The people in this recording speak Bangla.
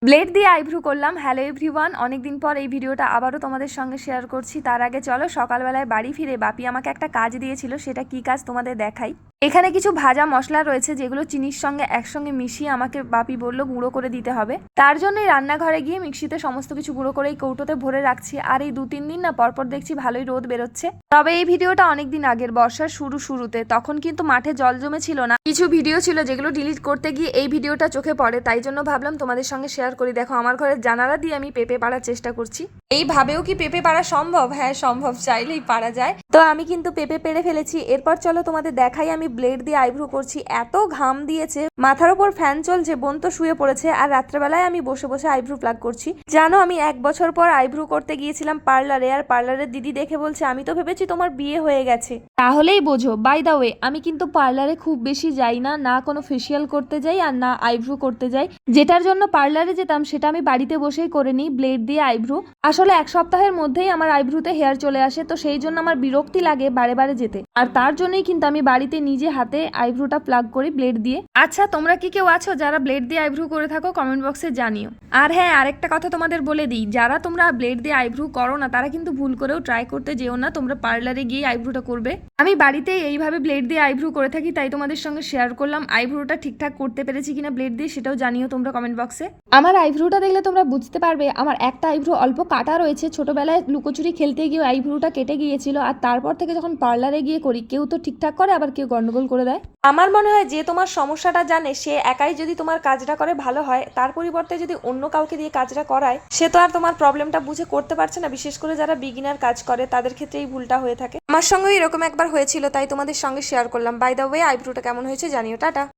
ব্লেড দিয়ে আইব্রু করলাম। হ্যালো এভরিওয়ান, অনেকদিন পর এই ভিডিওটা আবারও তোমাদের সঙ্গে শেয়ার করছি। তার আগে চলো সকালবেলায় বাড়ি ফিরে বাপি আমাকে একটা কাজ দিয়েছিল, সেটা কি কাজ তোমাদের দেখাই। এখানে কিছু ভাজা মশলা রয়েছে যেগুলো চিনির সঙ্গে একসঙ্গে মিশিয়ে আমাকে বাপি বললো গুঁড়ো করে দিতে হবে। তার জন্যই রান্নাঘরে গিয়ে মিক্সিতে সমস্ত কিছু গুঁড়ো করে এই কৌটোতে ভরে রাখছি। আর এই 2-3 দিন না পরপর দেখছি ভালোই রোদ বেরোচ্ছে। তবে এই ভিডিওটা অনেকদিন আগের, বর্ষার শুরুতে, তখন কিন্তু মাঠে জল জমে ছিল না। কিছু ভিডিও ছিল যেগুলো ডিলিট করতে গিয়ে এই ভিডিওটা চোখে পড়ে, তাই জন্য ভাবলাম তোমাদের সঙ্গে শেয়ার করি। দেখো আমার ঘরের জানালা দিয়ে আমি পেঁপে পাড়ার চেষ্টা করছি। এইভাবেও কি পেঁপে পাড়া সম্ভব? হ্যাঁ সম্ভব, চাইলেই পারা যায়। তো আমি কিন্তু পেঁপে পেড়ে ফেলেছি। এরপর চলো তোমাদের দেখাই আমি ব্লেড দিয়ে আইব্রু করছি। এত ঘাম দিয়েছে, মাথার ওপর ফ্যান চলছে, বোন তো শুয়ে পড়েছে, আর রাত্রেবেলায় আমি বসে বসে আইব্রু প্লাগ করছি। জানো আমি 1 বছর পর আইব্রু করতে গিয়েছিলাম পার্লারে, আর পার্লারের দিদি দেখে বলছে আমি তো ভেবেছি তোমার বিয়ে হয়ে গেছে। তাহলেই বোঝো। বাই দা ওয়ে, আমি কিন্তু পার্লারে খুব বেশি যাই না, না কোনো ফেসিয়াল করতে যাই আর না আইব্রু করতে যাই। যেটার জন্য পার্লারে যেতাম সেটা আমি বাড়িতে বসেই করে নিই, ব্লেড দিয়ে আইব্রু। আসলে 1 সপ্তাহের মধ্যেই আমার আইব্রুতে হেয়ার চলে আসে, তো সেই জন্য আমার বিরক্তি লাগে বারে বারে যেতে। আর তার জন্যই কিন্তু আমি বাড়িতে নিজে হাতে আইব্রুটা প্লাগ করি ব্লেড দিয়ে। আচ্ছা, তোমরা কি কেউ আছো যারা ব্লেড দিয়ে আইব্রু করে থাকো? কমেন্ট বক্সে জানিও। আর হ্যাঁ, আরেকটা কথা তোমাদের বলে দিই, যারা তোমরা ব্লেড দিয়ে আইব্রু করো না তারা কিন্তু ভুল করেও ট্রাই করতে যেও না, তোমরা পার্লারে গিয়ে আইব্রুটা করবে। আমি বাড়িতে এইভাবে ব্লেড দিয়ে আইব্রু করে থাকি, তাই তোমাদের সঙ্গে শেয়ার করলাম। আইব্রুটা ঠিকঠাক করতে পেরেছি কিনা ব্লেড দিয়ে সেটাও জানিও তোমরা কমেন্ট বক্সে। আমার আইব্রুটা দেখলে তোমরা বুঝতে পারবে আমার একটা আইব্রু অল্প কাটা রয়েছে। ছোটবেলায় লুকোচুরি খেলতে গিয়ে আইব্রুটা কেটে গিয়েছিল, আর তারপর থেকে যখন পার্লারে গিয়ে করি কেউ তো ঠিকঠাক করে, আবার কেউ গন্ডগোল করে দেয়। আমার মনে হয় যে তোমার সমস্যাটা জানে সে একাই যদি তোমার কাজটা করে ভালো হয়, তার পরিবর্তে যদি অন্য কাউকে দিয়ে কাজটা করায়, সে তো আর তোমার প্রবলেমটা বুঝে করতে পারছে না। বিশেষ করে যারা বিগিনার কাজ করে তাদের ক্ষেত্রে এই ভুলটা হয়ে থাকে। আমার সঙ্গে এরকম একবার হয়েছিল, তাই তোমাদের সঙ্গে শেয়ার করলাম। বাই দ্য ওয়ে, আইব্রুটা কেমন হয়েছে জানিও। টাটা।